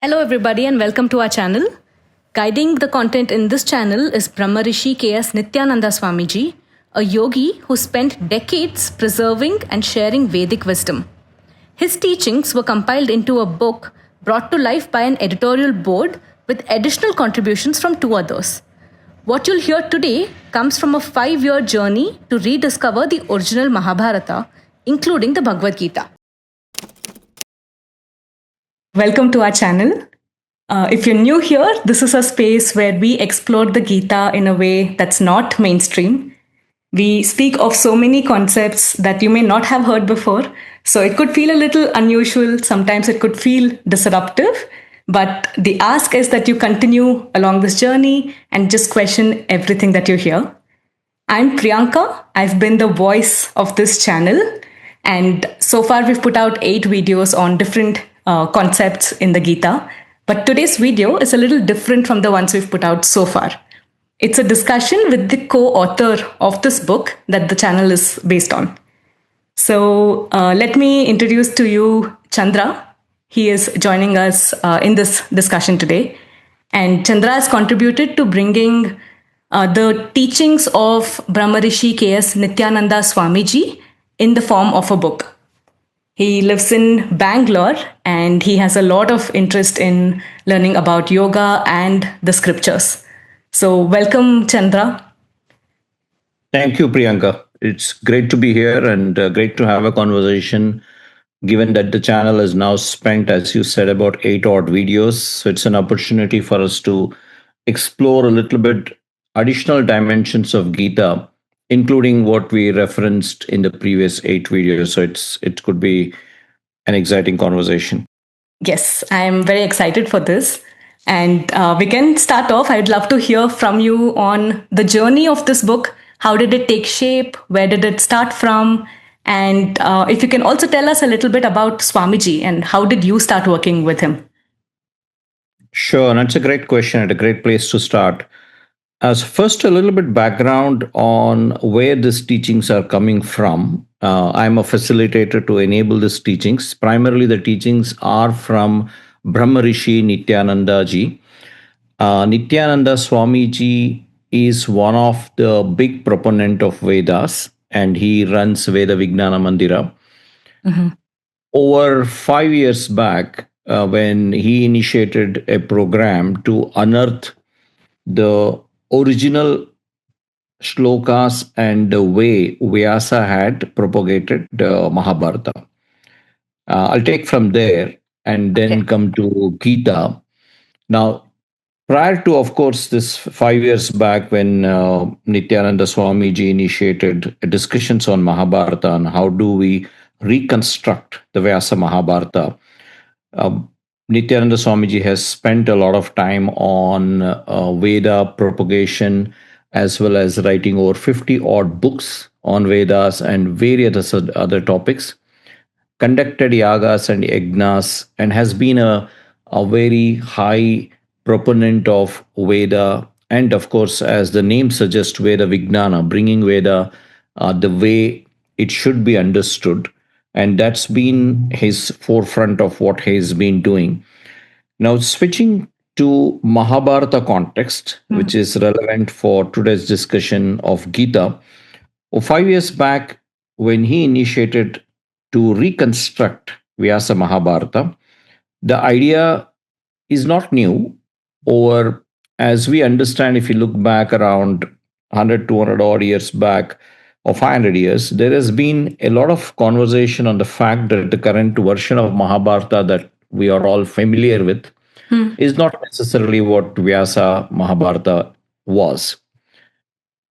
Hello, everybody, and welcome to our channel. Guiding the content in this channel is Brahma Rishi K.S. Nityananda Swamiji, a yogi who spent decades preserving and sharing Vedic wisdom. His teachings were compiled into a book brought to life by an editorial board with additional contributions from two others. What you'll hear today comes from a 5-year journey to rediscover the original Mahabharata, including the Bhagavad Gita. Welcome to our channel. If you're new here, this is a space where we explore the Gita in a way that's not mainstream. We speak of so many concepts that you may not have heard before, so it could feel a little unusual, sometimes it could feel disruptive, but the ask is that you continue along this journey and just question everything that you hear. I'm Priyanka. I've been the voice of this channel, and so far we've put out 8 videos on different concepts in the Gita. But today's video is a little different from the ones we've put out so far. It's a discussion with the co-author of this book that the channel is based on. So let me introduce to you Chandra. He is joining us in this discussion today. And Chandra has contributed to bringing the teachings of Brahma Rishi K.S. Nityananda Swamiji in the form of a book. He lives in Bangalore and he has a lot of interest in learning about yoga and the scriptures. So welcome, Chandra. Thank you, Priyanka. It's great to be here and great to have a conversation, given that the channel has now spent, as you said, about 8 odd videos. So it's an opportunity for us to explore a little bit additional dimensions of Gita, including what we referenced in the previous 8 videos. So it could be an exciting conversation. Yes, I'm very excited for this. And we can start off. I'd love to hear from you on the journey of this book. How did it take shape? Where did it start from? And if you can also tell us a little bit about Swamiji and how did you start working with him? Sure, that's a great question and a great place to start. As first, a little bit background on where these teachings are coming from. I'm a facilitator to enable these teachings. Primarily, the teachings are from Brahma Rishi Nityananda ji. Nityananda Swamiji is one of the big proponent of Vedas, and he runs Veda Vijnana Mandira. Mm-hmm. Over 5 years back, when he initiated a program to unearth the original shlokas and the way Vyasa had propagated the Mahabharata. I'll take from there and then come to Gita. Now, prior to, of course, this 5 years back when Nityananda Swamiji initiated discussions on Mahabharata and how do we reconstruct the Vyasa Mahabharata, Nityananda Swamiji has spent a lot of time on Veda propagation, as well as writing over 50 odd books on Vedas and various other topics, conducted yagas and yagnas, and has been a very high proponent of Veda. And of course, as the name suggests, Veda Vijnana, bringing Veda the way it should be understood. And that's been his forefront of what he's been doing. Now, switching to Mahabharata context, which is relevant for today's discussion of Gita. 5 years back, when he initiated to reconstruct Vyasa Mahabharata, the idea is not new. Or as we understand, if you look back around 100, 200 odd years back, or 500 years, there has been a lot of conversation on the fact that the current version of Mahabharata that we are all familiar with is not necessarily what Vyasa Mahabharata was.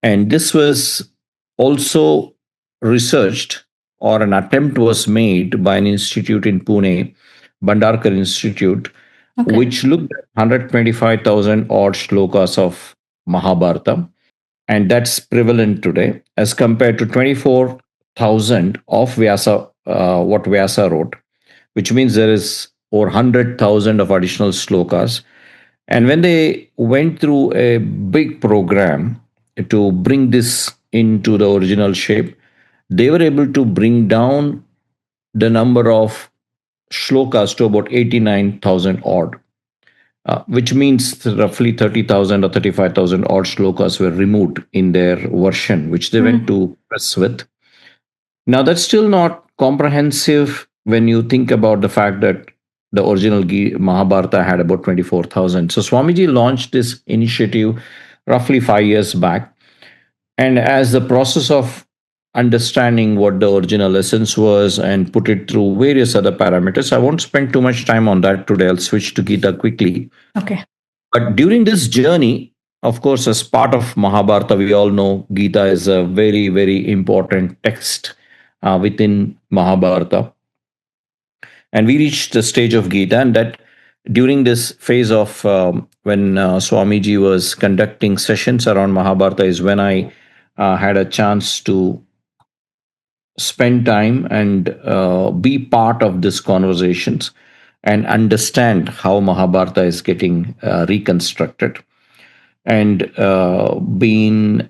And this was also researched, or an attempt was made by an institute in Pune, Bhandarkar Institute, which looked at 125,000 odd shlokas of Mahabharata. And that's prevalent today as compared to 24,000 of Vyasa, what Vyasa wrote, which means there is over 100,000 of additional shlokas. And when they went through a big program to bring this into the original shape, they were able to bring down the number of shlokas to about 89,000 odd. which means roughly 30,000 or 35,000 odd shlokas were removed in their version, which they went to press with. Now, that's still not comprehensive when you think about the fact that the original Mahabharata had about 24,000. So, Swamiji launched this initiative roughly 5 years back. And as the process of understanding what the original essence was and put it through various other parameters, I won't spend too much time on that today. I'll switch to Gita quickly. Okay. But during this journey, of course, as part of Mahabharata, we all know Gita is a very, very important text within Mahabharata. And we reached the stage of Gita, and that during this phase of when Swamiji was conducting sessions around Mahabharata is when I had a chance to spend time and be part of these conversations and understand how Mahabharata is getting reconstructed and being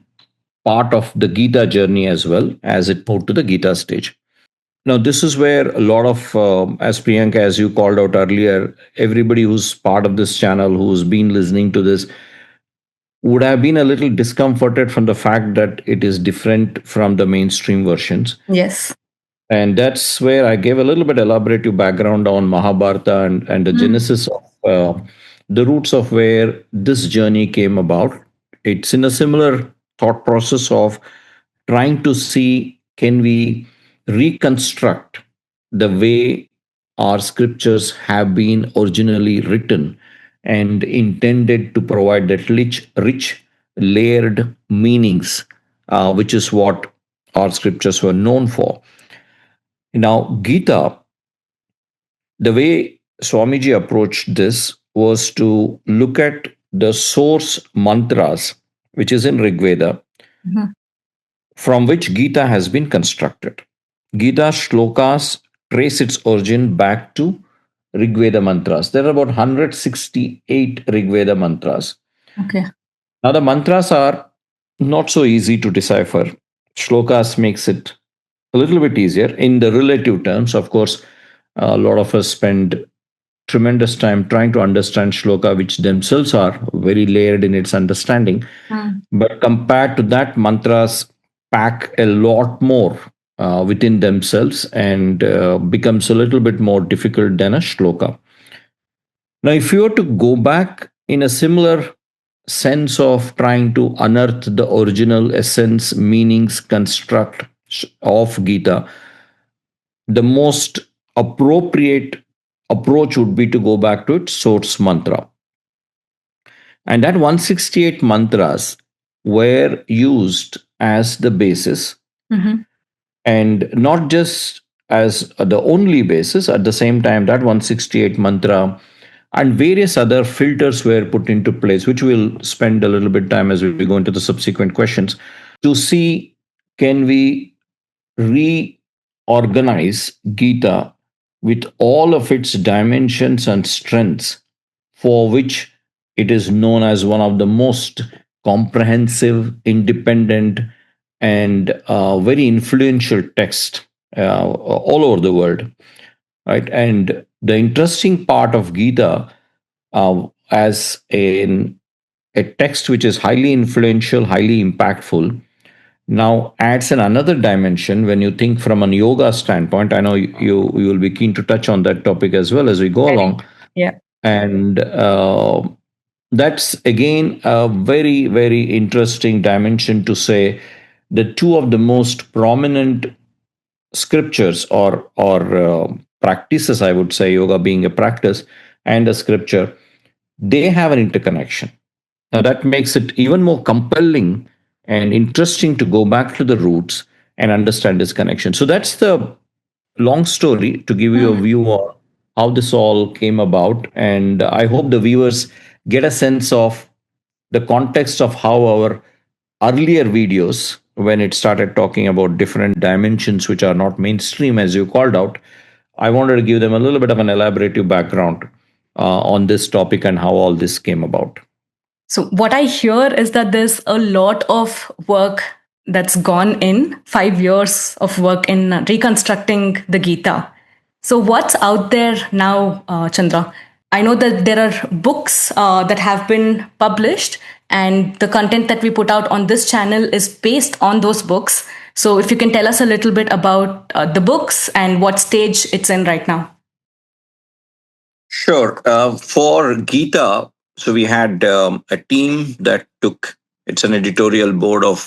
part of the Gita journey as well as it moved to the Gita stage. Now, this is where a lot of, as Priyanka, as you called out earlier, everybody who's part of this channel, who's been listening to this, would have been a little discomforted from the fact that it is different from the mainstream versions. Yes. And that's where I gave a little bit elaborative background on Mahabharata and the genesis of the roots of where this journey came about. It's in a similar thought process of trying to see, can we reconstruct the way our scriptures have been originally written and intended to provide that rich layered meanings, which is what our scriptures were known for. Now, Gita, the way Swamiji approached this was to look at the source mantras, which is in Rig Veda, from which Gita has been constructed. Gita shlokas trace its origin back to Rig Veda mantras. There are about 168 Rig Veda mantras. Okay. Now, the mantras are not so easy to decipher. Shlokas makes it a little bit easier in the relative terms. Of course, a lot of us spend tremendous time trying to understand shloka, which themselves are very layered in its understanding. But compared to that, mantras pack a lot more within themselves and becomes a little bit more difficult than a shloka. Now, if you were to go back in a similar sense of trying to unearth the original essence, meanings, construct of Gita, the most appropriate approach would be to go back to its source mantra. And that 168 mantras were used as the basis, and not just as the only basis. At the same time, that 168 mantra and various other filters were put into place, which we'll spend a little bit time as we go into the subsequent questions to see, can we reorganize Gita with all of its dimensions and strengths, for which it is known as one of the most comprehensive, independent, and very influential texts all over the world. Right? And the interesting part of Gita as a text which is highly influential, highly impactful, now adds another dimension when you think from an yoga standpoint. I know you will be keen to touch on that topic as well as we go along. Yeah. And that's again a very, very interesting dimension to say the two of the most prominent scriptures or practices, I would say, yoga being a practice and a scripture, they have an interconnection. Now that makes it even more compelling and interesting to go back to the roots and understand this connection. So that's the long story to give you a view on how this all came about. And I hope the viewers get a sense of the context of how our earlier videos, when it started talking about different dimensions which are not mainstream, as you called out, I wanted to give them a little bit of an elaborative background on this topic and how all this came about. So, what I hear is that there's a lot of work that's gone in, 5 years of work in reconstructing the Gita. So, what's out there now, Chandra? I know that there are books that have been published, and the content that we put out on this channel is based on those books. So, if you can tell us a little bit about the books and what stage it's in right now. Sure. For Gita, so we had a team that took, it's an editorial board of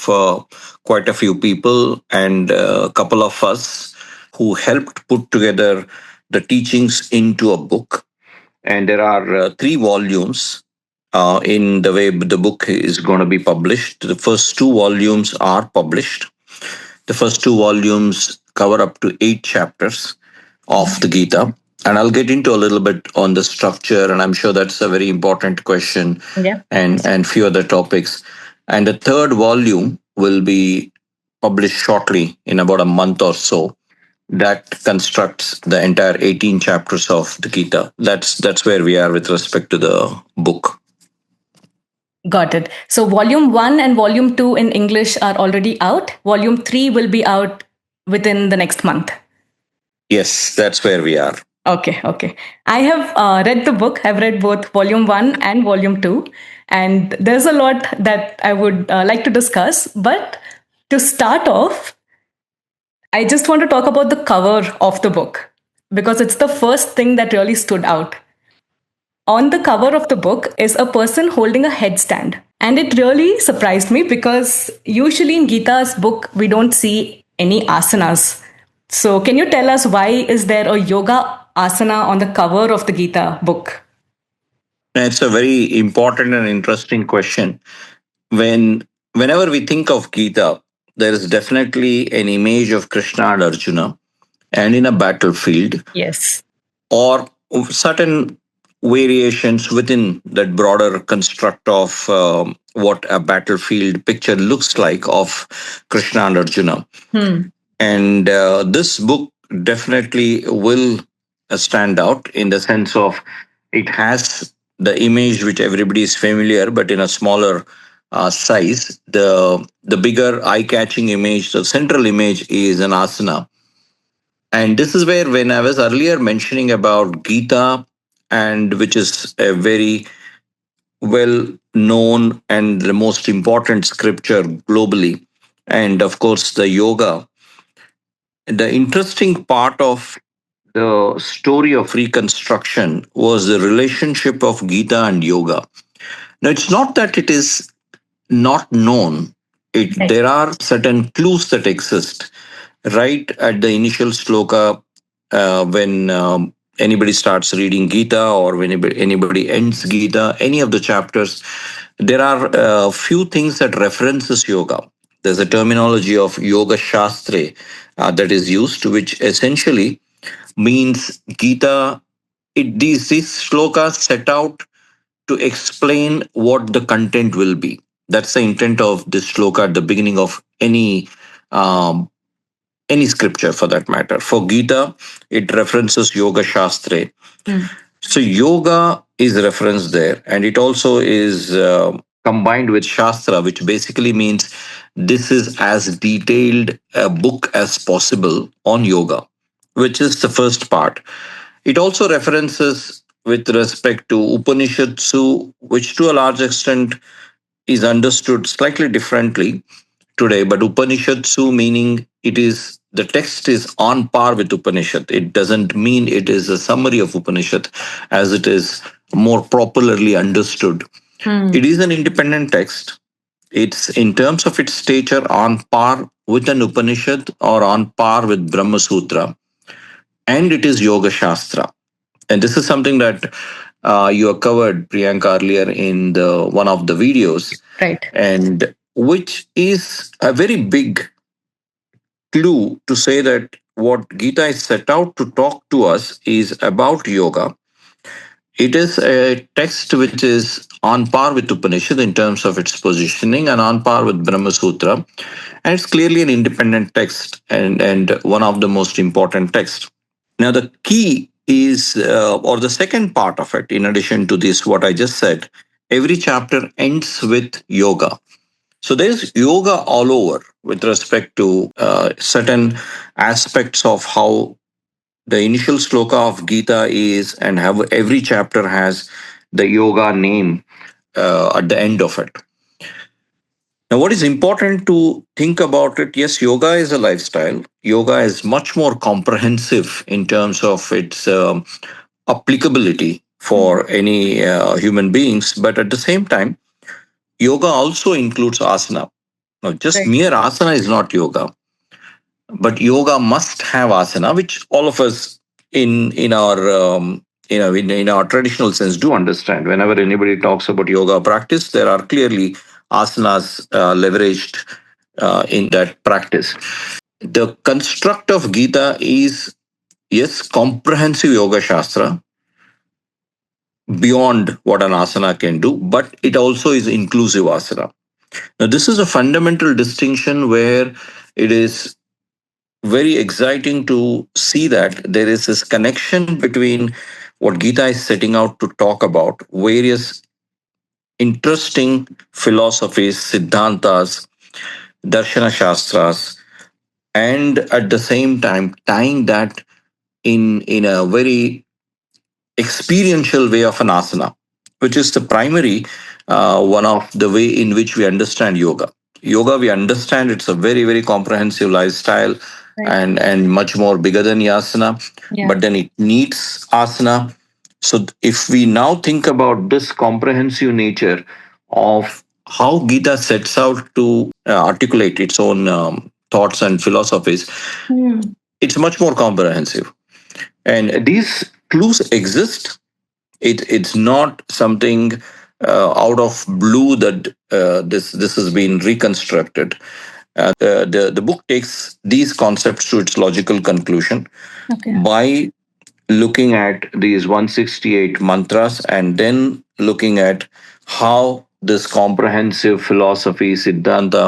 quite a few people and a couple of us who helped put together the teachings into a book. And there are three volumes in the way the book is going to be published. The first two volumes are published. The first two volumes cover up to 8 chapters of the Gita. And I'll get into a little bit on the structure, and I'm sure that's a very important question, Yeah. and few other topics. And the third volume will be published shortly in about a month or so. That constructs the entire 18 chapters of the Gita. That's where we are with respect to the book. Got it. So, volume 1 and volume 2 in English are already out. Volume 3 will be out within the next month. Yes, that's where we are. Okay, okay. I have read the book. I've read both volume 1 and volume 2. And there's a lot that I would like to discuss. But to start off, I just want to talk about the cover of the book because it's the first thing that really stood out. On the cover of the book is a person holding a headstand. And it really surprised me because usually in Gita's book, we don't see any asanas. So, can you tell us why is there a yoga asana on the cover of the Gita book? It's a very important and interesting question. Whenever we think of Gita, there is definitely an image of Krishna and Arjuna and in a battlefield, Yes. or certain variations within that broader construct of what a battlefield picture looks like of Krishna and Arjuna. Hmm. And this book definitely will stand out in the sense of it has the image which everybody is familiar, but in a smaller size. The bigger eye-catching image, the central image, is an asana. And this is where, when I was earlier mentioning about Gita, and which is a very well known and the most important scripture globally, and of course the yoga, the interesting part of the story of reconstruction was the relationship of Gita and yoga. Now, it's not that it is not known. Right. There are certain clues that exist right at the initial sloka, when anybody starts reading Gita, or when anybody ends Gita, any of the chapters, there are a few things that references yoga. There's a terminology of yoga shastre that is used, which essentially means Gita. These shlokas set out to explain what the content will be. That's the intent of this shloka at the beginning of um, any scripture for that matter. For Gita, it references Yoga Shastra. Hmm. So yoga is referenced there, and it also is combined with Shastra, which basically means this is as detailed a book as possible on yoga, which is the first part. It also references with respect to Upanishadsu, which to a large extent is understood slightly differently today, but Upanishadsu meaning it is the text is on par with Upanishad. It doesn't mean it is a summary of Upanishad as it is more popularly understood. Hmm. It is an independent text. It's in terms of its stature on par with an Upanishad or on par with Brahma Sutra, and it is Yoga Shastra. And this is something that you have covered, Priyanka, earlier in the one of the videos, Right. and which is a very big clue to say that what Gita is set out to talk to us is about yoga. It is a text which is on par with Upanishad in terms of its positioning and on par with Brahma Sutra. And it's clearly an independent text, and one of the most important texts. Now, the key is, or the second part of it, in addition to this, what I just said, every chapter ends with yoga. So there's yoga all over with respect to certain aspects of how The initial sloka of Gita is, and have every chapter has the yoga name at the end of it. Now, what is important to think about it? Yes, yoga is a lifestyle. Yoga is much more comprehensive in terms of its applicability for any human beings. But at the same time, yoga also includes asana. Now, just Right. mere asana is not yoga, but yoga must have asana, which all of us in our in our traditional sense do understand. Whenever anybody talks about yoga practice, there are clearly asanas leveraged in that practice. The construct of Gita is, yes, comprehensive yoga shastra beyond what an asana can do, but it also is inclusive asana. Now, this is a fundamental distinction where it is very exciting to see that there is this connection between what Gita is setting out to talk about, various interesting philosophies, siddhantas, darshana shastras, and at the same time tying that in a very experiential way of an asana, which is the primary one of the way in which we understand yoga. Yoga, we understand it's a very, very comprehensive lifestyle Right. and much more bigger than yasana, Yeah. but then it needs asana. So if we now think about this comprehensive nature of how Gita sets out to articulate its own thoughts and philosophies, Hmm. it's much more comprehensive. And these clues exist. It's not something out of blue that this has been reconstructed. The book takes these concepts to its logical conclusion Okay. by looking at these 168 mantras and then looking at how this comprehensive philosophy siddhanta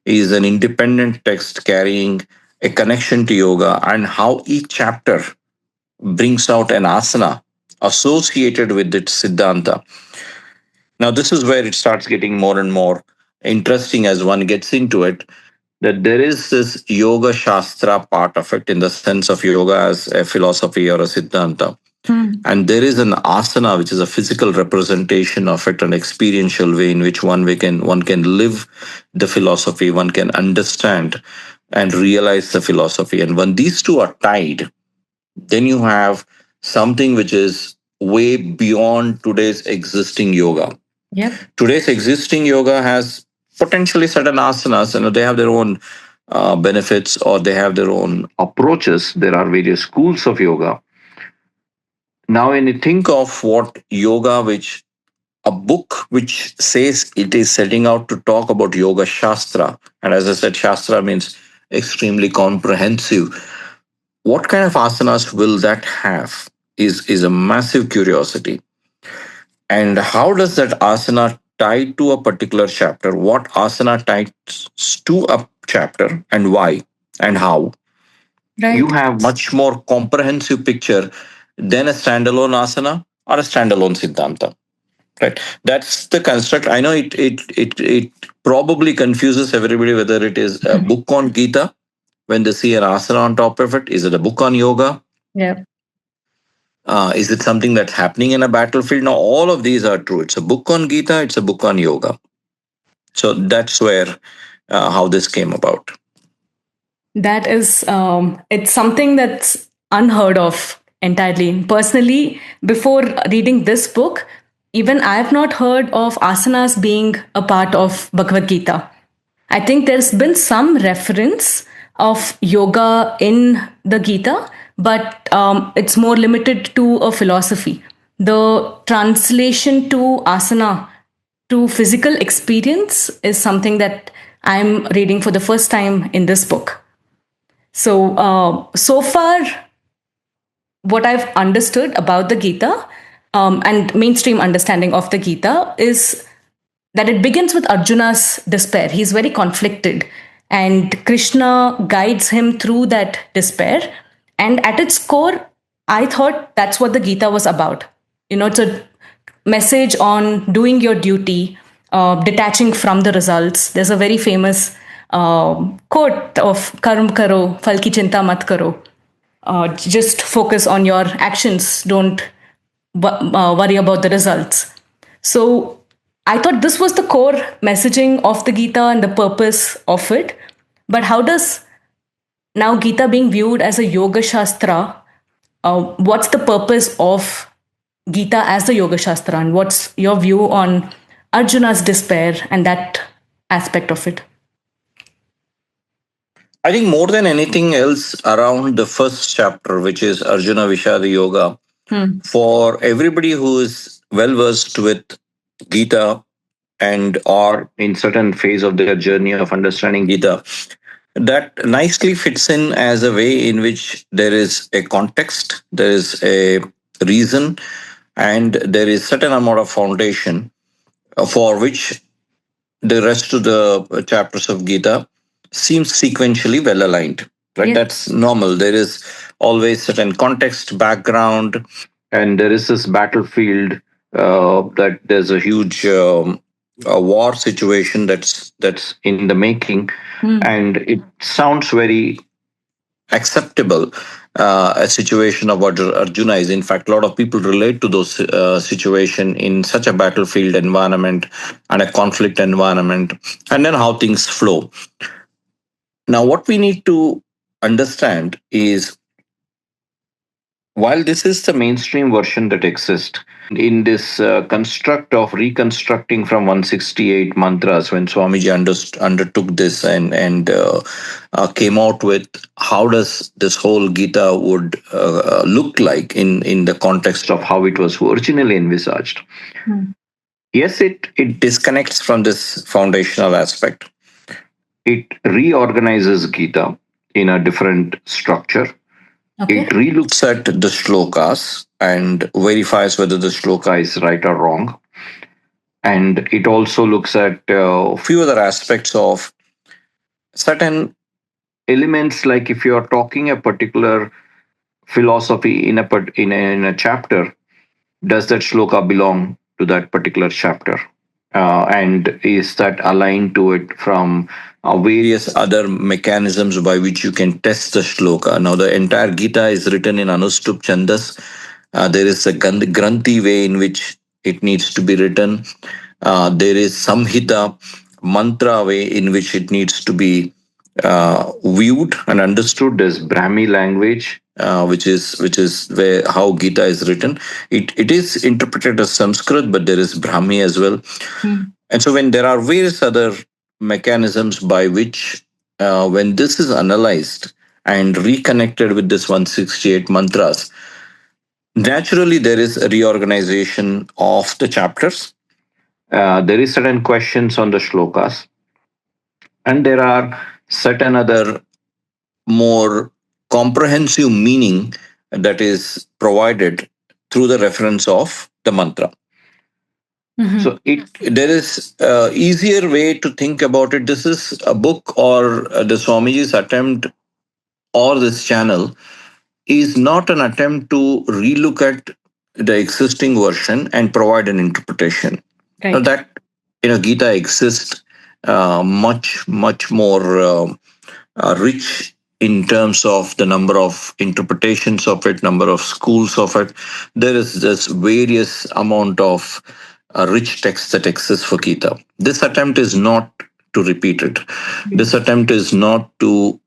is an independent text carrying a connection to yoga, and how each chapter brings out an asana associated with its siddhanta. Now, this is where it starts getting more and more interesting as one gets into it. That there is this yoga shastra part of it, in the sense of yoga as a philosophy or a siddhanta. Hmm. And there is an asana, which is a physical representation of it, an experiential way in which one can live the philosophy, one can understand and realize the philosophy. And when these two are tied, then you have something which is way beyond today's existing yoga. Yep. Today's existing yoga has potentially certain asanas, and they have their own benefits or they have their own approaches. There are various schools of yoga. Now, when you think of what yoga, which a book which says it is setting out to talk about yoga shastra, and as I said, shastra means extremely comprehensive. What kind of asanas will that have is a massive curiosity. And how does that asana tie to a particular chapter? What asana ties to a chapter and why and how? You Right. have much more comprehensive picture than a standalone asana or a standalone siddhanta. Right. That's the construct. I know it probably confuses everybody whether it is a book on Gita when they see an asana on top of it. Is it a book on yoga? Yep. Is it something that's happening in a battlefield? Now, all of these are true. It's a book on Gita, it's a book on yoga. So that's where how this came about. That is, it's something that's unheard of entirely. Personally, before reading this book, even I have not heard of asanas being a part of Bhagavad Gita. I think there's been some reference of yoga in the Gita, but it's more limited to a philosophy. The translation to asana, to physical experience, is something that I'm reading for the first time in this book. So, so far, what I've understood about the Gita and mainstream understanding of the Gita is that it begins with Arjuna's despair. He's very conflicted, and Krishna guides him through that despair. And at its core, I thought that's what the Gita was about. You know, it's a message on doing your duty, detaching from the results. There's a very famous quote of Karm karo, fal ki chinta mat karo. just focus on your actions, don't worry about the results. So I thought this was the core messaging of the Gita and the purpose of it. But how does now Gita being viewed as a yoga shastra, what's the purpose of Gita as the yoga shastra, and what's your view on Arjuna's despair and that aspect of it? I think more than anything else, around the first chapter, which is Arjuna Vishada Yoga, for everybody who is well versed with Gita and or in certain phase of their journey of understanding Gita, that nicely fits in as a way in which there is a context, there is a reason, and there is certain amount of foundation for which the rest of the chapters of Gita seems sequentially well aligned. Right, Yes. that's normal. There is always certain context, background, and there is this battlefield. That there's a huge a war situation that's in the making, and it sounds very acceptable. A situation of what Arjuna is. In fact, a lot of people relate to those situation in such a battlefield environment and a conflict environment, and then how things flow. Now, what we need to understand is while this is the mainstream version that exists, in this construct of reconstructing from 168 mantras, when Swamiji undertook this and came out with how does this whole Gita would look like in the context of how it was originally envisaged. Yes, it disconnects from this foundational aspect. It reorganizes Gita in a different structure. Okay. It relooks at the shlokas and verifies whether the shloka is right or wrong. And it also looks at a few other aspects of certain elements, like if you are talking a particular philosophy in a chapter, does that shloka belong to that particular chapter? And is that aligned to it from various other mechanisms by which you can test the shloka? Now, the entire Gita is written in Anustup Chandas. There is a Granthi way in which it needs to be written. There is Samhita mantra way in which it needs to be viewed and understood. There's Brahmi language, which is where how Gita is written. It is interpreted as Sanskrit, but there is Brahmi as well. And so when there are various other mechanisms by which, when this is analyzed and reconnected with this 168 mantras, naturally there is a reorganization of the chapters. There is certain questions on the shlokas, and there are certain other more comprehensive meaning that is provided through the reference of the mantra. So there is easier way to think about it. This is a book or the Swamiji's attempt or this channel is not an attempt to relook at the existing version and provide an interpretation. Right. So that Gita exists much more rich in terms of the number of interpretations of it, number of schools of it. There is this various amount of rich text that exists for Gita. This attempt is not to repeat it. This attempt is not to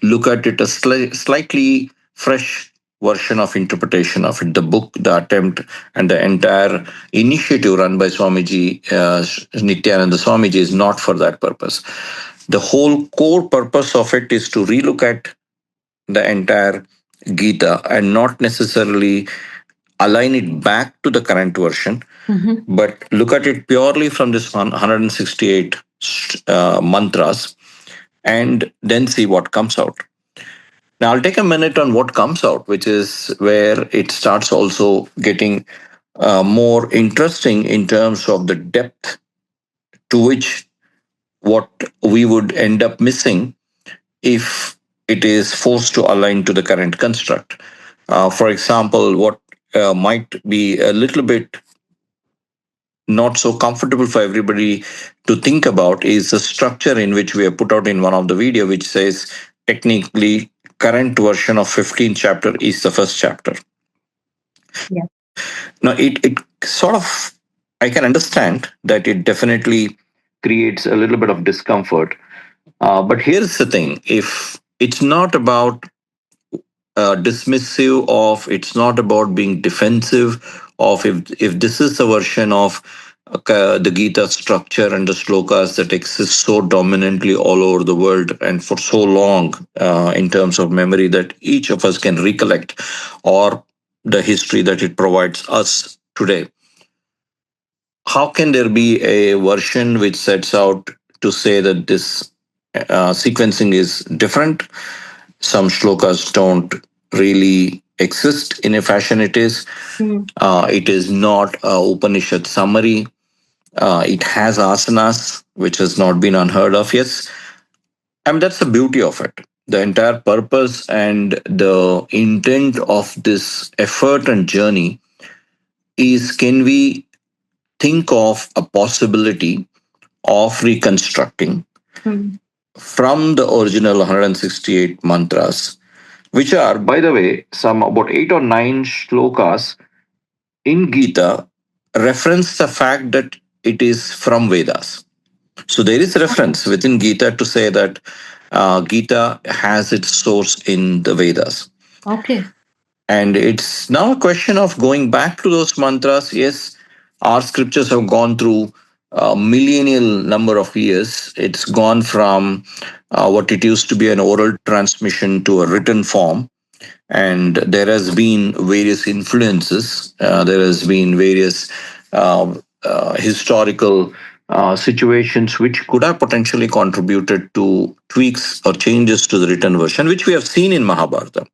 look at it a slightly fresh version of interpretation of it. The book, the attempt, and the entire initiative run by Swamiji, Nityananda Swamiji, is not for that purpose. The whole core purpose of it is to relook at the entire Gita and not necessarily align it back to the current version, but look at it purely from this 168 mantras and then see what comes out. Now, I'll take a minute on what comes out, which is where it starts also getting more interesting in terms of the depth to which what we would end up missing if it is forced to align to the current construct. For example, what might be a little bit not so comfortable for everybody to think about is the structure in which we have put out in one of the video, which says technically current version of 15th chapter is the first chapter. Yeah. Now, it sort of, I can understand that it definitely creates a little bit of discomfort. But here's the thing: if it's not about dismissive of, it's not about being defensive of, if this is the version of the Gita structure and the slokas that exist so dominantly all over the world and for so long in terms of memory that each of us can recollect, or the history that it provides us today, how can there be a version which sets out to say that this sequencing is different? Some shlokas don't really exist in a fashion it is. It is not a Upanishad summary. It has asanas, which has not been unheard of. Yes, I mean that's the beauty of it. The entire purpose and the intent of this effort and journey is, can we think of a possibility of reconstructing from the original 168 mantras, which are, by the way, some about 8 or 9 shlokas in Gita reference the fact that it is from Vedas. So there is reference within Gita to say that Gita has its source in the Vedas. Okay. And it's now a question of going back to those mantras. Yes, our scriptures have gone through a millennial number of years. It's gone from what it used to be an oral transmission to a written form. And there has been various influences. There has been various historical situations which could have potentially contributed to tweaks or changes to the written version, which we have seen in Mahabharata.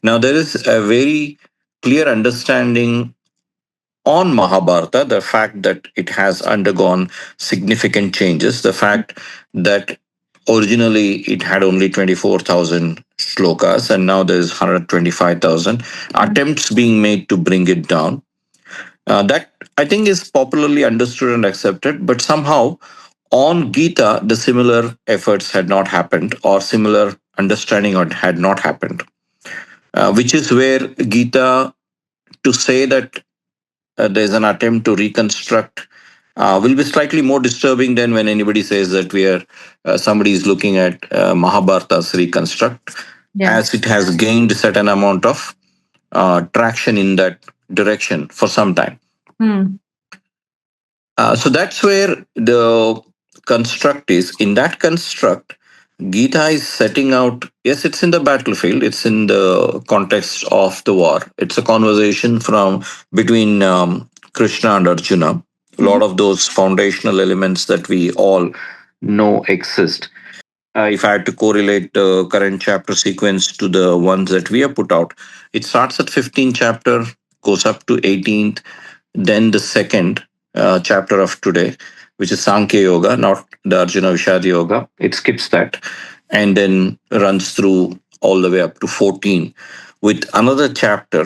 Now, there is a very clear understanding on Mahabharata, the fact that it has undergone significant changes, the fact that originally it had only 24,000 shlokas and now there's 125,000 attempts being made to bring it down. That I think is popularly understood and accepted, but somehow on Gita, the similar efforts had not happened or similar understanding had not happened, which is where Gita, to say that there's an attempt to reconstruct will be slightly more disturbing than when anybody says that we are somebody is looking at Mahabharata's reconstruct, as it has gained a certain amount of traction in that direction for some time. So that's where the construct is. In that construct, Gita is setting out, yes, it's in the battlefield, it's in the context of the war. It's a conversation from between Krishna and Arjuna. A lot of those foundational elements that we all know exist. If I had to correlate the current chapter sequence to the ones that we have put out, it starts at 15th chapter, goes up to 18th, then the second chapter of today, which is Sankhya Yoga, not the Arjuna Vishad Yoga. It skips that and then runs through all the way up to 14 with another chapter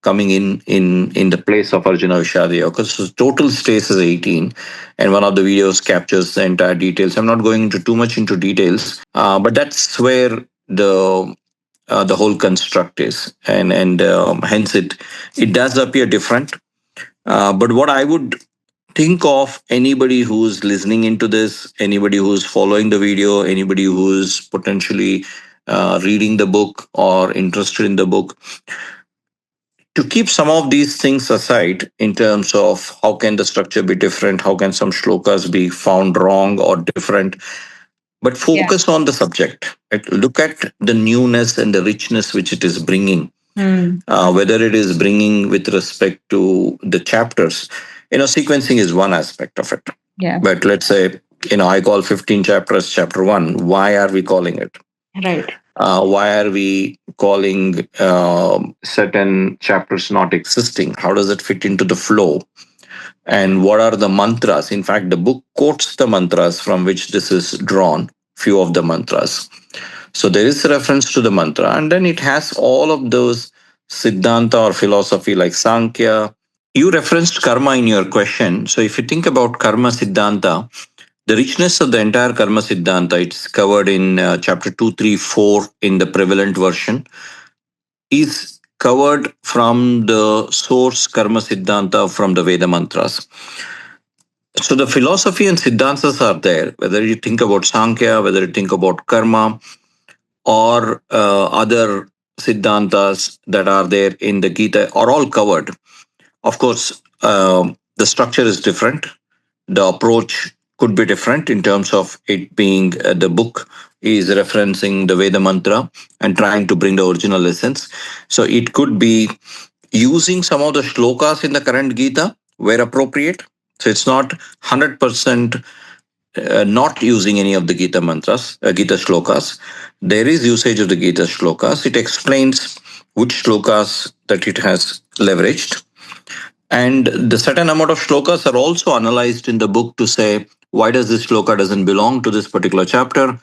coming in the place of Arjuna Vishad Yoga. So total stays as 18, and one of the videos captures the entire details. I'm not going into too much into details, but that's where the whole construct is, and hence it does appear different. But what I would think of anybody who's listening into this, anybody who's following the video, anybody who's potentially reading the book or interested in the book, to keep some of these things aside in terms of how can the structure be different, how can some shlokas be found wrong or different, but focus on the subject. Right? Look at the newness and the richness which it is bringing, whether it is bringing with respect to the chapters. Sequencing is one aspect of it. Yeah. But let's say, I call 15 chapters chapter 1. Why are we calling it? Right. Why are we calling certain chapters not existing? How does it fit into the flow? And what are the mantras? In fact, the book quotes the mantras from which this is drawn, few of the mantras. So there is a reference to the mantra, and then it has all of those siddhanta or philosophy like Sankhya. You referenced karma in your question. So if you think about karma siddhanta, The richness of the entire Karma Siddhanta, it's covered in chapter 2, 3, 4 in the prevalent version, is covered from the source Karma Siddhanta from the Veda mantras. So the philosophy and Siddhantas are there, whether you think about Sankhya, whether you think about Karma, or other Siddhantas that are there in the Gita, are all covered. Of course, the structure is different. The approach could be different in terms of it being the book is referencing the Veda mantra and trying to bring the original essence. So it could be using some of the shlokas in the current Gita where appropriate. So it's not 100% not using any of the Gita mantras, Gita shlokas. There is usage of the Gita shlokas. It explains which shlokas that it has leveraged, and the certain amount of shlokas are also analyzed in the book to say why does this shloka doesn't belong to this particular chapter,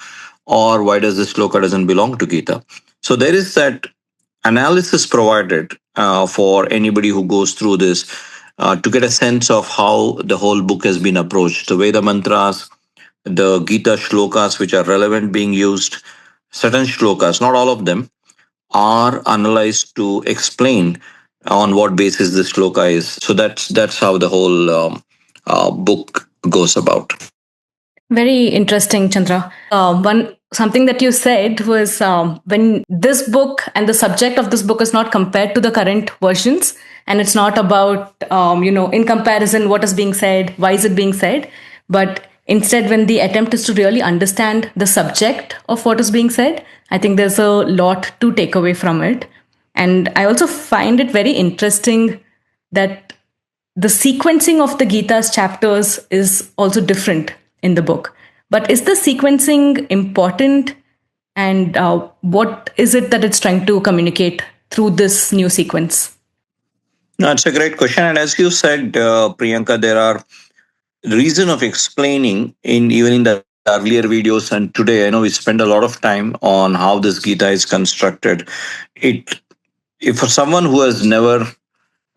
or why does this shloka doesn't belong to Gita. So there is that analysis provided for anybody who goes through this to get a sense of how the whole book has been approached. The Veda mantras, the Gita shlokas which are relevant being used, certain shlokas, not all of them, are analyzed to explain on what basis this shloka is. So that's how the whole book goes about. Very interesting, Chandra. One something that you said was when this book and the subject of this book is not compared to the current versions, and it's not about in comparison what is being said, why is it being said, but instead when the attempt is to really understand the subject of what is being said, I think there's a lot to take away from it, and I also find it very interesting that the sequencing of the Gita's chapters is also different in the book. But is the sequencing important? And what is it that it's trying to communicate through this new sequence? No, it's a great question. And as you said, Priyanka, there are reason of explaining in even in the earlier videos and today. I know we spend a lot of time on how this Gita is constructed. It if for someone who has never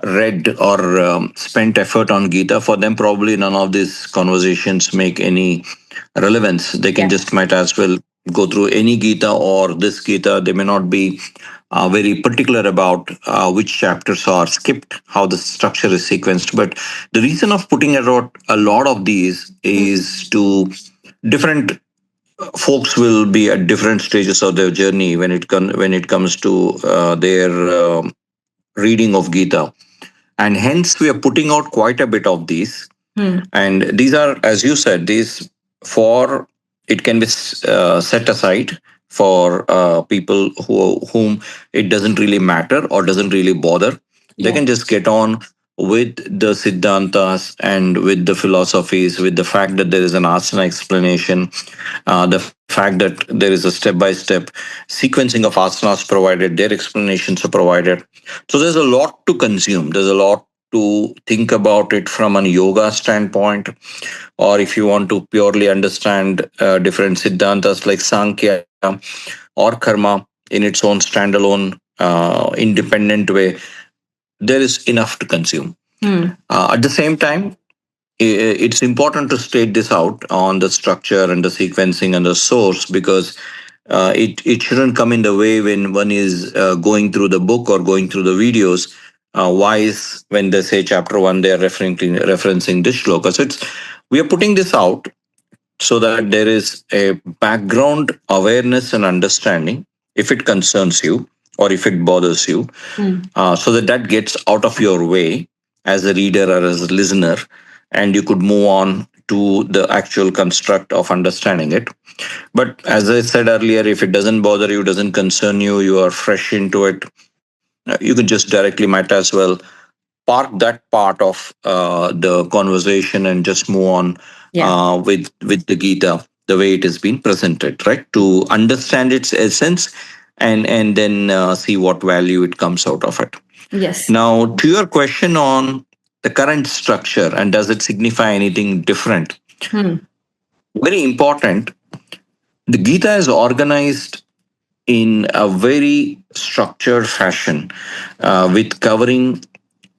read or spent effort on Gita, for them probably none of these conversations make any relevance. They can just might as well go through any Gita or this Gita. They may not be very particular about which chapters are skipped, how the structure is sequenced. But the reason of putting out a lot of these is to different folks will be at different stages of their journey when it comes to their reading of Gita, and hence we are putting out quite a bit of these. And these are, as you said, these for it can be set aside for people whom it doesn't really matter or doesn't really bother. They can just get on with the siddhantas and with the philosophies, with the fact that there is an asana explanation, the fact that there is a step by step sequencing of asanas provided, their explanations are provided. So there's a lot to consume. There's a lot to think about it from an yoga standpoint, or if you want to purely understand different siddhantas like Sankhya or Karma in its own standalone, independent way, there is enough to consume. At the same time, it's important to state this out on the structure and the sequencing and the source, because it shouldn't come in the way when one is going through the book or going through the videos. Why is when they say chapter one they are referencing this shloka? So it's we are putting this out so that there is a background awareness and understanding if it concerns you or if it bothers you, so that that gets out of your way as a reader or as a listener, and you could move on to the actual construct of understanding it. But as I said earlier, if it doesn't bother you, doesn't concern you, you are fresh into it, you can just directly might as well park that part of the conversation and just move on with the Gita the way it has been presented, right? To understand its essence and then see what value it comes out of it. Yes. Now, to your question on the current structure and does it signify anything different? Very important. The Gita is organized in a very structured fashion with covering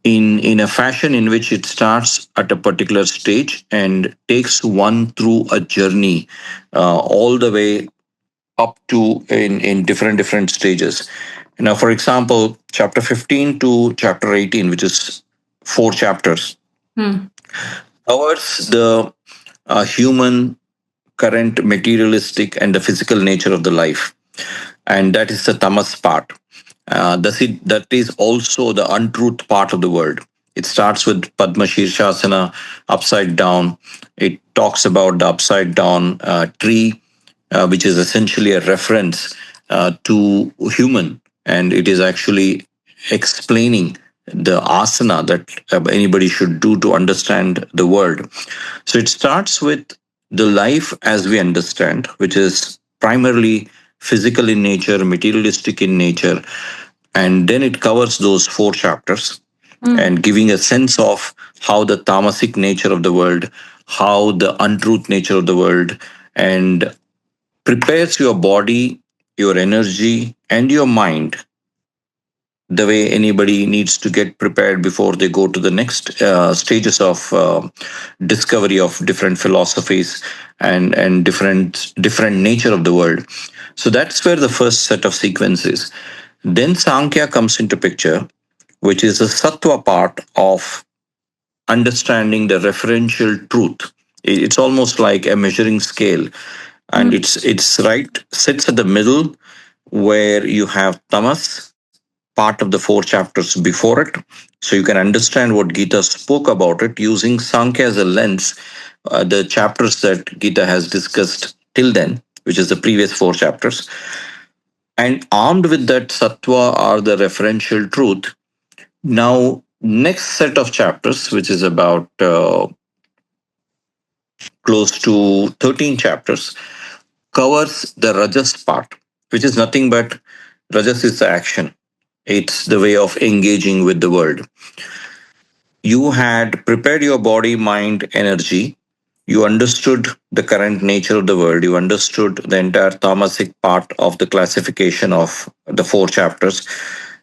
in a fashion in which it starts at a particular stage and takes one through a journey all the way up to in different stages. Now, for example, chapter 15 to chapter 18, which is 4 chapters, covers the human current materialistic and the physical nature of the life, and that is the tamas part. That is also the untruth part of the world. It starts with Padma Shirshasana, upside down. It talks about the upside down tree, which is essentially a reference to human, and it is actually explaining the asana that anybody should do to understand the world. So it starts with the life as we understand, which is primarily physical in nature, materialistic in nature, and then it covers those 4 chapters and giving a sense of how the tamasic nature of the world, how the untruth nature of the world, and prepares your body, your energy, and your mind the way anybody needs to get prepared before they go to the next stages of discovery of different philosophies and different nature of the world. So that's where the first set of sequence is. Then Sankhya comes into picture, which is the sattva part of understanding the referential truth. It's almost like a measuring scale, and it's right sits at the middle where you have tamas, part of the 4 chapters before it. So you can understand what Gita spoke about it using Sankhya as a lens, the chapters that Gita has discussed till then, which is the previous 4 chapters. And armed with that sattva are the referential truth. Now, next set of chapters, which is about close to 13 chapters, covers the rajas part, which is nothing but rajas is the action. It's the way of engaging with the world. You had prepared your body, mind, energy. You understood the current nature of the world. You understood the entire tamasic part of the classification of the 4 chapters.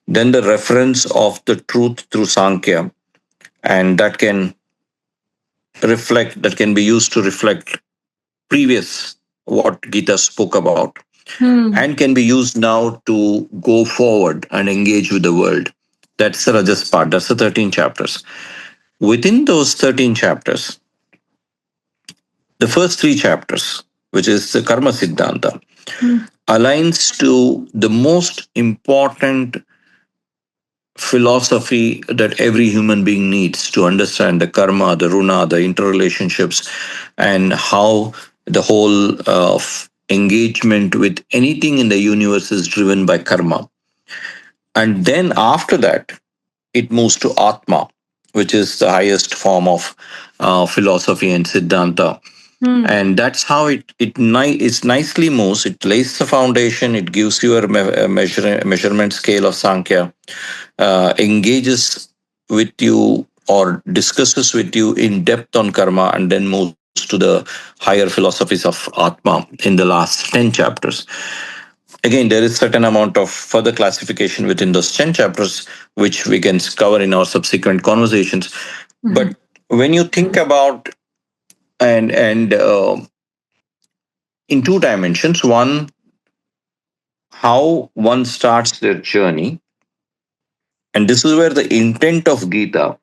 Then the reference of the truth through Sankhya, and that can be used to reflect previous what Gita spoke about, and can be used now to go forward and engage with the world. That's the Rajas part. That's the 13 chapters. Within those 13 chapters, the first 3 chapters, which is the Karma Siddhanta, aligns to the most important philosophy that every human being needs to understand the karma, the runa, the interrelationships, and how the whole of engagement with anything in the universe is driven by karma. And then after that, it moves to Atma, which is the highest form of philosophy and Siddhanta. And that's how it's nicely moves. It lays the foundation. It gives you a measurement scale of Sankhya, engages with you or discusses with you in depth on karma, and then moves to the higher philosophies of Atma in the last 10 chapters. Again, there is certain amount of further classification within those 10 chapters, which we can cover in our subsequent conversations. But when you think about and in 2 dimensions, one, how one starts their journey, and this is where the intent of Gita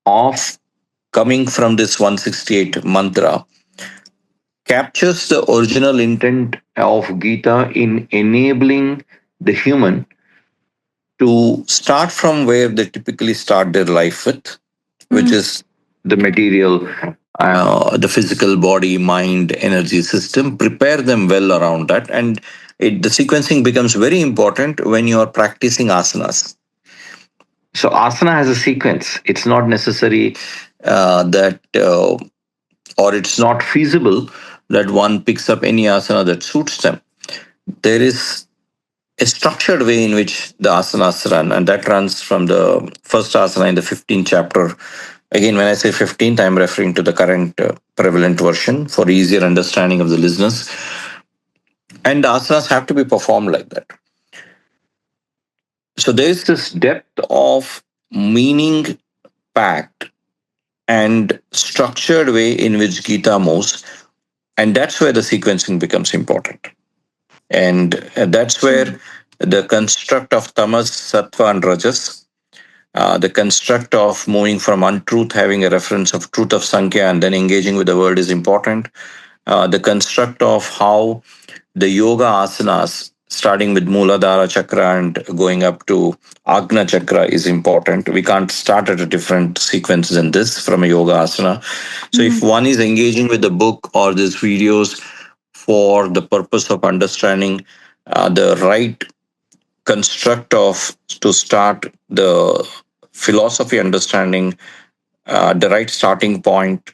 of coming from this 168 mantra captures the original intent of Gita in enabling the human to start from where they typically start their life with, which is the material, the physical body, mind, energy system, prepare them well around that. And the sequencing becomes very important when you are practicing asanas. So, asana has a sequence. It's not necessary or it's not feasible that one picks up any asana that suits them. There is a structured way in which the asanas run, and that runs from the first asana in the 15th chapter. Again, when I say 15th, I'm referring to the current prevalent version for easier understanding of the listeners. And the asanas have to be performed like that. So there is this depth of meaning packed and structured way in which Gita moves. And that's where the sequencing becomes important. And that's where the construct of tamas, sattva, and rajas, the construct of moving from untruth, having a reference of truth of Sankhya, and then engaging with the world is important. The construct of how the yoga asanas, starting with Muladhara Chakra and going up to Agna Chakra, is important. We can't start at a different sequence than this from a yoga asana. So, if one is engaging with the book or these videos for the purpose of understanding the right construct of to start the philosophy understanding, the right starting point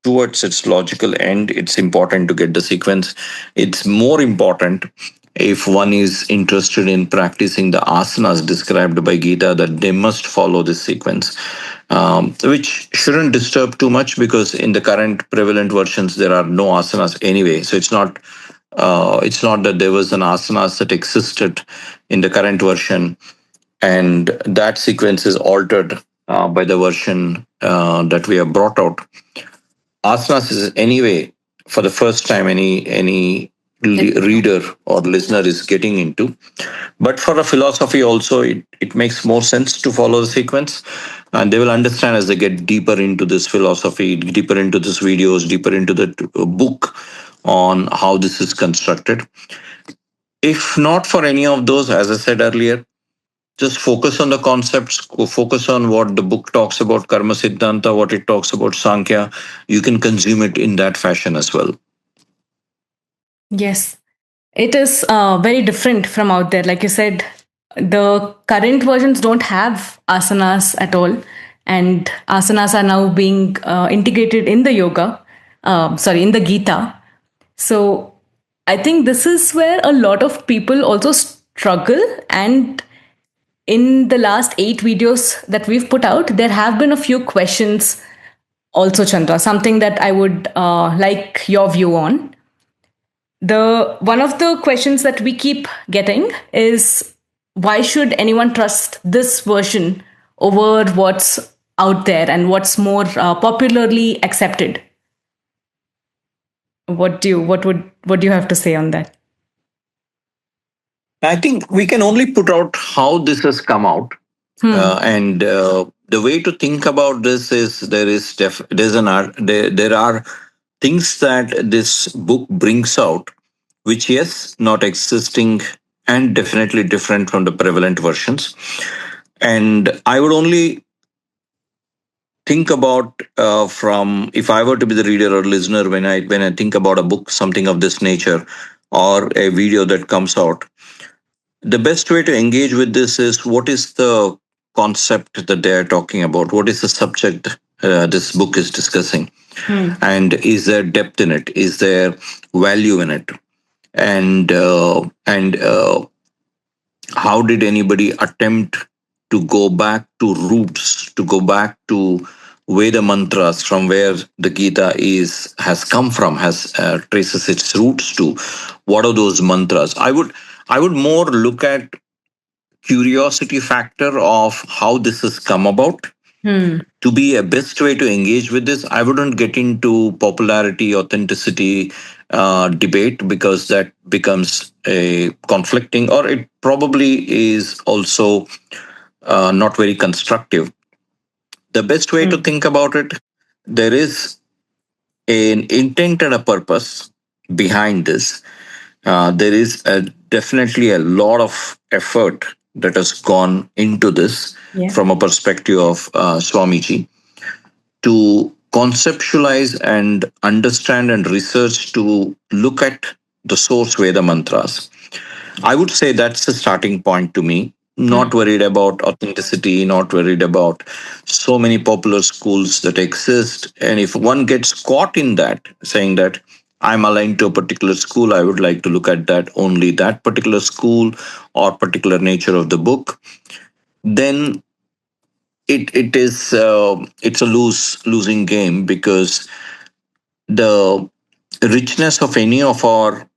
towards its logical end, it's important to get the sequence. It's more important if one is interested in practicing the asanas described by Gita, that they must follow this sequence, which shouldn't disturb too much because in the current prevalent versions there are no asanas anyway. So it's not that there was an asanas that existed in the current version and that sequence is altered by the version that we have brought out. Asanas is anyway for the first time any reader or listener is getting into. But for a philosophy also, it makes more sense to follow the sequence, and they will understand as they get deeper into this philosophy, deeper into this videos, deeper into the book on how this is constructed. If not for any of those, as I said earlier, just focus on the concepts, focus on what the book talks about karma siddhanta, what it talks about sankhya. You can consume it in that fashion as well. Yes. It is very different from out there. Like you said, the current versions don't have asanas at all. And asanas are now being integrated in the yoga, in the Gita. So I think this is where a lot of people also struggle. And in the last 8 videos that we've put out, there have been a few questions also, Chandra, something that I would like your view on. The one of the questions that we keep getting is, why should anyone trust this version over what's out there and what's more popularly accepted? What do you have to say on that? I think we can only put out how this has come out, and the way to think about this is there's an art there are things that this book brings out, which yes, not existing and definitely different from the prevalent versions. And I would only think about from if I were to be the reader or listener when I think about a book, something of this nature, or a video that comes out, the best way to engage with this is what is the concept that they are talking about, what is the subject this book is discussing, and is there depth in it, is there value in it, and how did anybody attempt to go back to roots, to go back to Veda mantras from where the Gita is has come from, has traces its roots to. What are those mantras? I would more look at curiosity factor of how this has come about. To be a best way to engage with this, I wouldn't get into popularity, authenticity debate because that becomes a conflicting, or it probably is also not very constructive. The best way to think about it, there is an intent and a purpose behind this. There is definitely a lot of effort that has gone into this from a perspective of Swamiji to conceptualize and understand and research to look at the source Veda mantras. I would say that's the starting point to me. Not worried about authenticity, not worried about so many popular schools that exist. And if one gets caught in that, saying that I'm aligned to a particular school, I would like to look at that only that particular school or particular nature of the book, then it's a losing game because the richness of any of our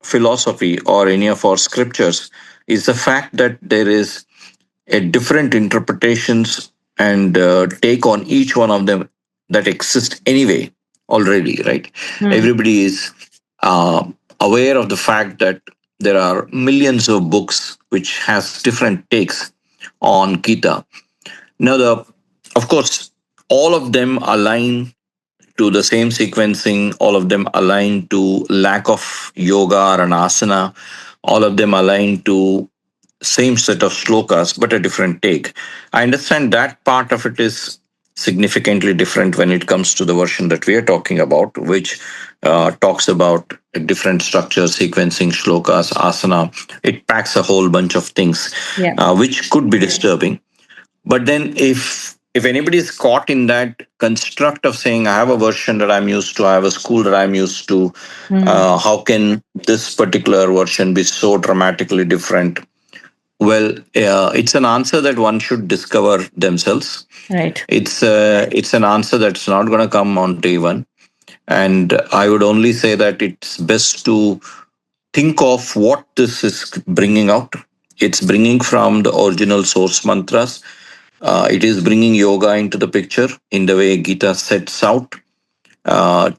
philosophy or any of our scriptures is the fact that there is different interpretations and take on each one of them that exist anyway already, right? Hmm. Everybody is uh, aware of the fact that there are millions of books which has different takes on Gita. Now, of course, all of them align to the same sequencing, all of them align to lack of yoga or an asana, all of them align to same set of shlokas but a different take. I understand that part of it is significantly different when it comes to the version that we are talking about, which talks about different structures, sequencing, shlokas, asana. It packs a whole bunch of things, Yeah. which could be disturbing. But then if anybody is caught in that construct of saying, I have a version that I'm used to, I have a school that I'm used to, Hmm. how can this particular version be so dramatically different? Well, it's an answer that one should discover themselves. Right. It's an answer that's not going to come on day one, and I would only say that it's best to think of what this is bringing out. It's bringing from the original source mantras. It is bringing yoga into the picture in the way Gita sets out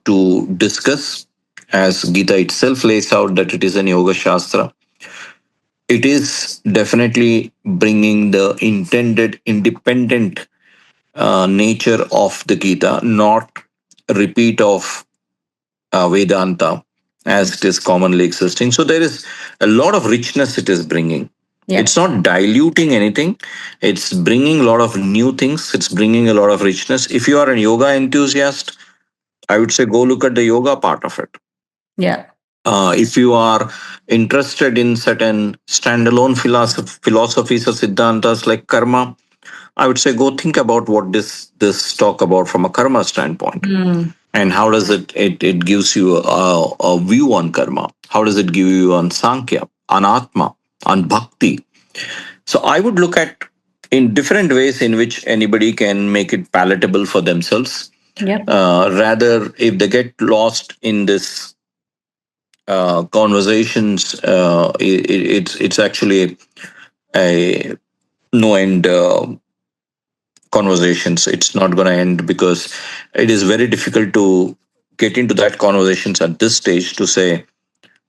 to discuss, as Gita itself lays out that it is an yoga shastra. It is definitely bringing the intended independent nature of the Gita, not a repeat of Vedanta as it is commonly existing. So there is a lot of richness it is bringing. Yeah. It's not diluting anything. It's bringing a lot of new things. It's bringing a lot of richness. If you are a yoga enthusiast, I would say go look at the yoga part of it. Yeah. If you are interested in certain standalone philosophies or siddhantas like karma, I would say go think about what this talk about from a karma standpoint, Hmm. and how does it gives you a view on karma. How does it give you on sankhya, on atma, on bhakti? So I would look at in different ways in which anybody can make it palatable for themselves. Yep. Rather, if they get lost in this conversations, it's actually a no end conversations. It's not going to end because it is very difficult to get into that conversations at this stage to say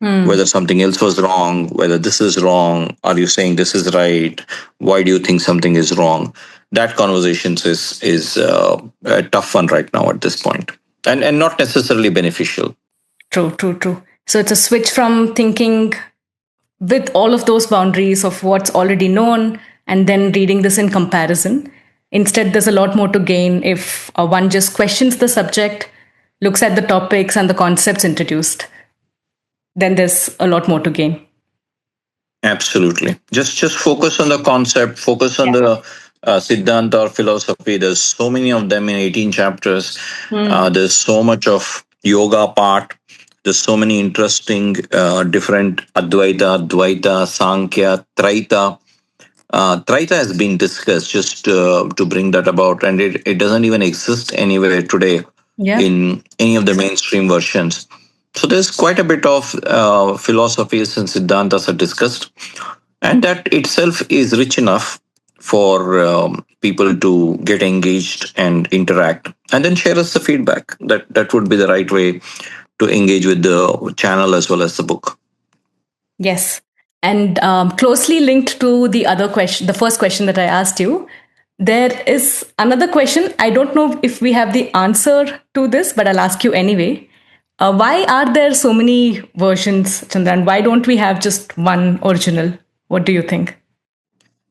Hmm. whether something else was wrong, whether this is wrong, are you saying this is right, why do you think something is wrong. That conversations is a tough one right now at this point, and not necessarily beneficial. True, true, true. So it's a switch from thinking with all of those boundaries of what's already known and then reading this in comparison. Instead, there's a lot more to gain if one just questions the subject, looks at the topics and the concepts introduced. Then there's a lot more to gain. Absolutely. Just focus on the concept, focus on Yeah. the Siddhanta or philosophy. There's so many of them in 18 chapters. Hmm. There's so much of yoga part. There's so many interesting different Advaita, Dvaita, Sankhya, Traita. Traita has been discussed just to bring that about, and it doesn't even exist anywhere today Yeah. in any of the mainstream versions. So there's quite a bit of philosophies and Siddhantas are discussed, and that itself is rich enough for people to get engaged and interact, and then share us the feedback. That would be the right way to engage with the channel as well as the book. Yes. And closely linked to the other question, the first question that I asked you, there is another question. I don't know if we have the answer to this, but I'll ask you anyway. Why are there so many versions, Chandran? Why don't we have just one original? What do you think?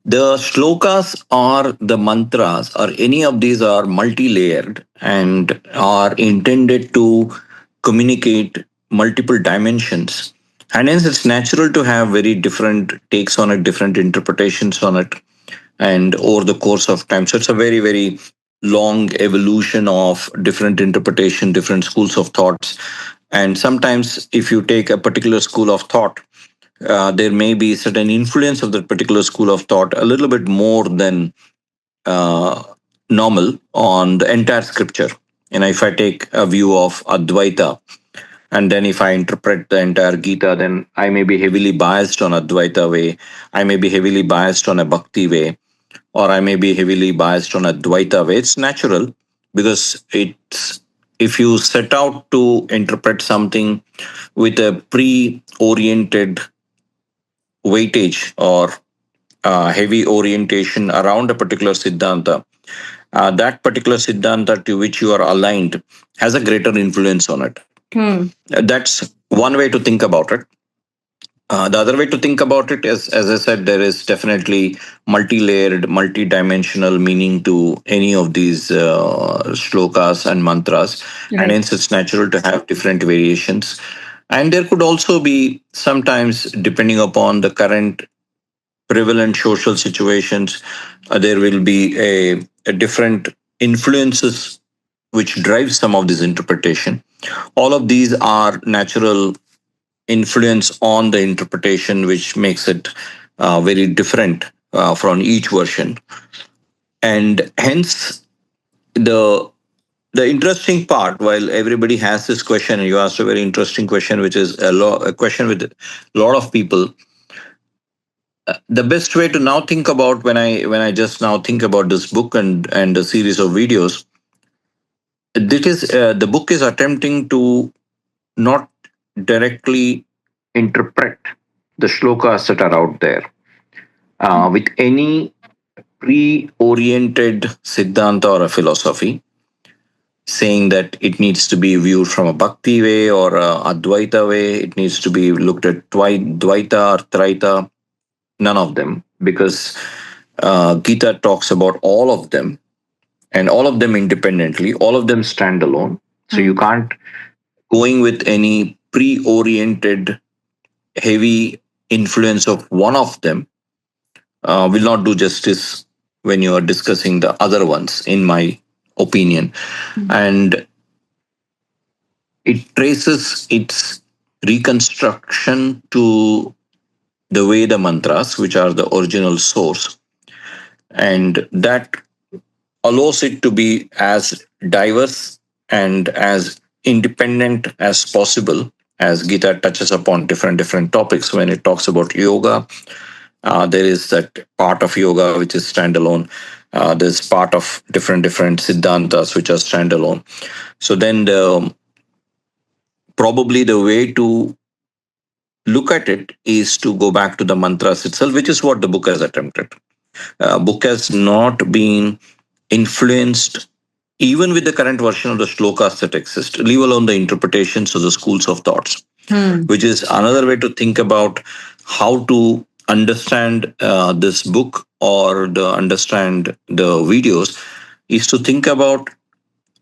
The shlokas or the mantras or any of these are multi-layered and are intended to communicate multiple dimensions. And hence it's natural to have very different takes on it, different interpretations on it, and over the course of time. So it's a very, very long evolution of different interpretation, different schools of thoughts. And sometimes if you take a particular school of thought, there may be certain influence of that particular school of thought a little bit more than uh, normal on the entire scripture. And if I take a view of Advaita, and then if I interpret the entire Gita, then I may be heavily biased on Advaita way. I may be heavily biased on a Bhakti way. or I may be heavily biased on Advaita way. It's natural because it's if you set out to interpret something with a pre-oriented weightage or heavy orientation around a particular siddhanta, that particular siddhanta to which you are aligned has a greater influence on it. That's one way to think about it. The other way to think about it is, as I said, there is definitely multi-layered, multi-dimensional meaning to any of these shlokas and mantras, and Right. hence it's natural to have different variations. And there could also be sometimes, depending upon the current prevalent social situations, there will be a different influences which drives some of this interpretation. All of these are natural influence on the interpretation, which makes it very different from each version. And hence, the the interesting part, while everybody has this question, and you asked a very interesting question, which is a question with a lot of people. The best way to now think about when I just now think about this book and the series of videos, this is the book is attempting to not directly interpret the shlokas that are out there with any pre-oriented siddhanta or a philosophy, saying that it needs to be viewed from a bhakti way or a advaita way. It needs to be looked at dvaita or traita. None of them, because Gita talks about all of them and all of them independently. All of them stand alone. So you can't going with any pre-oriented heavy influence of one of them will not do justice when you are discussing the other ones, in my opinion. And it traces its reconstruction to the Veda mantras, which are the original source, and that allows it to be as diverse and as independent as possible. As Gita touches upon different topics when it talks about yoga, there is that part of yoga which is standalone. There's part of different siddhantas which are standalone. So then, probably the way to look at it is to go back to the mantras itself, which is what the book has attempted. Book has not been influenced even with the current version of the shlokas that exist, leave alone the interpretations of the schools of thoughts, which is another way to think about how to understand this book or the understand the videos, is to think about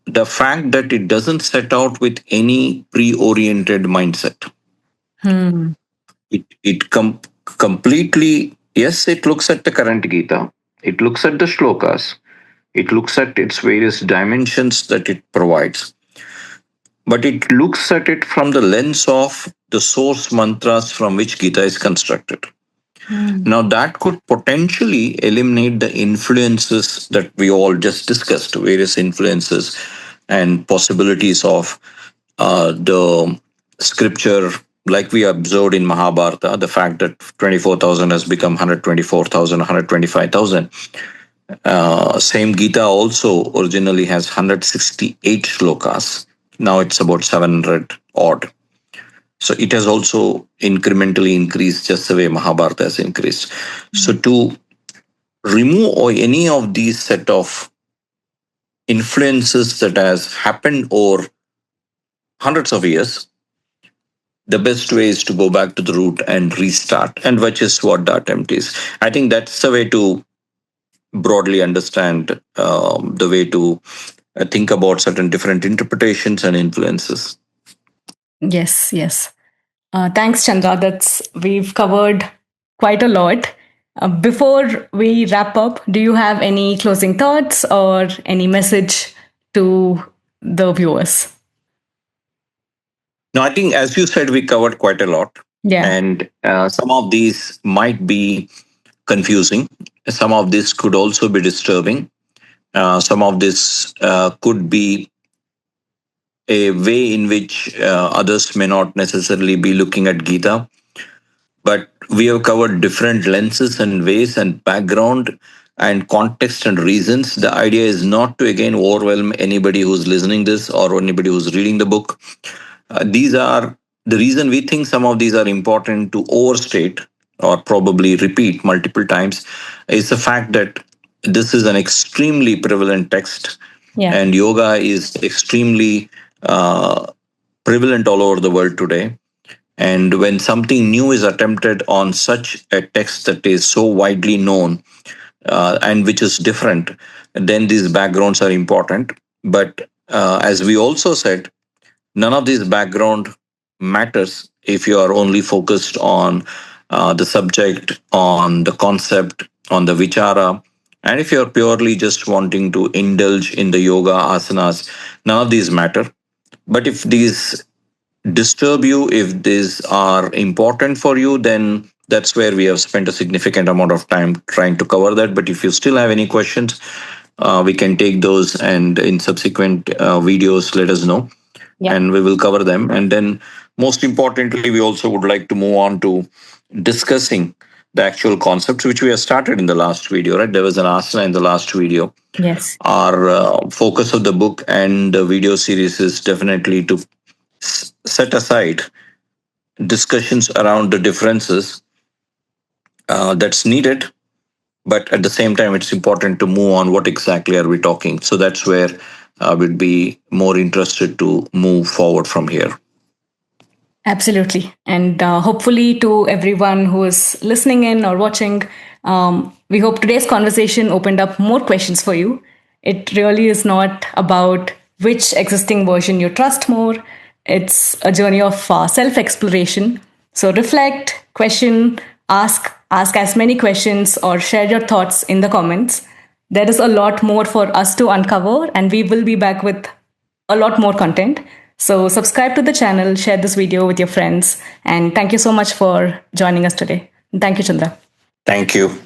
the fact that it doesn't set out with any pre-oriented mindset. It completely, yes, it looks at the current Gita, it looks at the shlokas, it looks at its various dimensions that it provides, but it looks at it from the lens of the source mantras from which Gita is constructed. Now, that could potentially eliminate the influences that we all just discussed, various influences and possibilities of the scripture, like we observed in Mahabharata, the fact that 24,000 has become 124,000, 125,000. Same Gita also originally has 168 shlokas. Now it's about 700 odd. So it has also incrementally increased just the way Mahabharata has increased. So to remove any of these set of influences that has happened over hundreds of years, the best way is to go back to the root and restart, and which is what the attempt is. I think that's the way to broadly understand the way to think about certain different interpretations and influences. Yes, yes. Thanks, Chandra. That's we've covered quite a lot. Before we wrap up, do you have any closing thoughts or any message to the viewers? Now, I think, as you said, we covered quite a lot, Yeah. and some of these might be confusing. Some of this could also be disturbing. Some of this could be a way in which others may not necessarily be looking at Gita. But we have covered different lenses and ways and background and context and reasons. The idea is not to again overwhelm anybody who's listening this or anybody who's reading the book. These are the reason we think some of these are important to overstate or probably repeat multiple times is the fact that this is an extremely prevalent text, and yoga is extremely prevalent all over the world today. And when something new is attempted on such a text that is so widely known and which is different, then these backgrounds are important. But as we also said, none of these background matters if you are only focused on the subject, on the concept, on the vichara. And if you're purely just wanting to indulge in the yoga asanas, none of these matter. But if these disturb you, if these are important for you, then that's where we have spent a significant amount of time trying to cover that. But if you still have any questions, we can take those, and in subsequent videos, let us know. Yeah. And we will cover them. And then, most importantly, we also would like to move on to discussing the actual concepts, which we have started in the last video, right? There was an asana in the last video. Yes. Our focus of the book and the video series is definitely to set aside discussions around the differences that's needed, but at the same time it's important to move on what exactly are we talking. So that's where we'd be more interested to move forward from here. Absolutely. And hopefully, to everyone who is listening in or watching, we hope today's conversation opened up more questions for you. It really is not about which existing version you trust more. It's a journey of self exploration. So reflect, question, ask as many questions, or share your thoughts in the comments. There is a lot more for us to uncover, and we will be back with a lot more content. So subscribe to the channel, share this video with your friends, and thank you so much for joining us today. Thank you, Chandra. Thank you.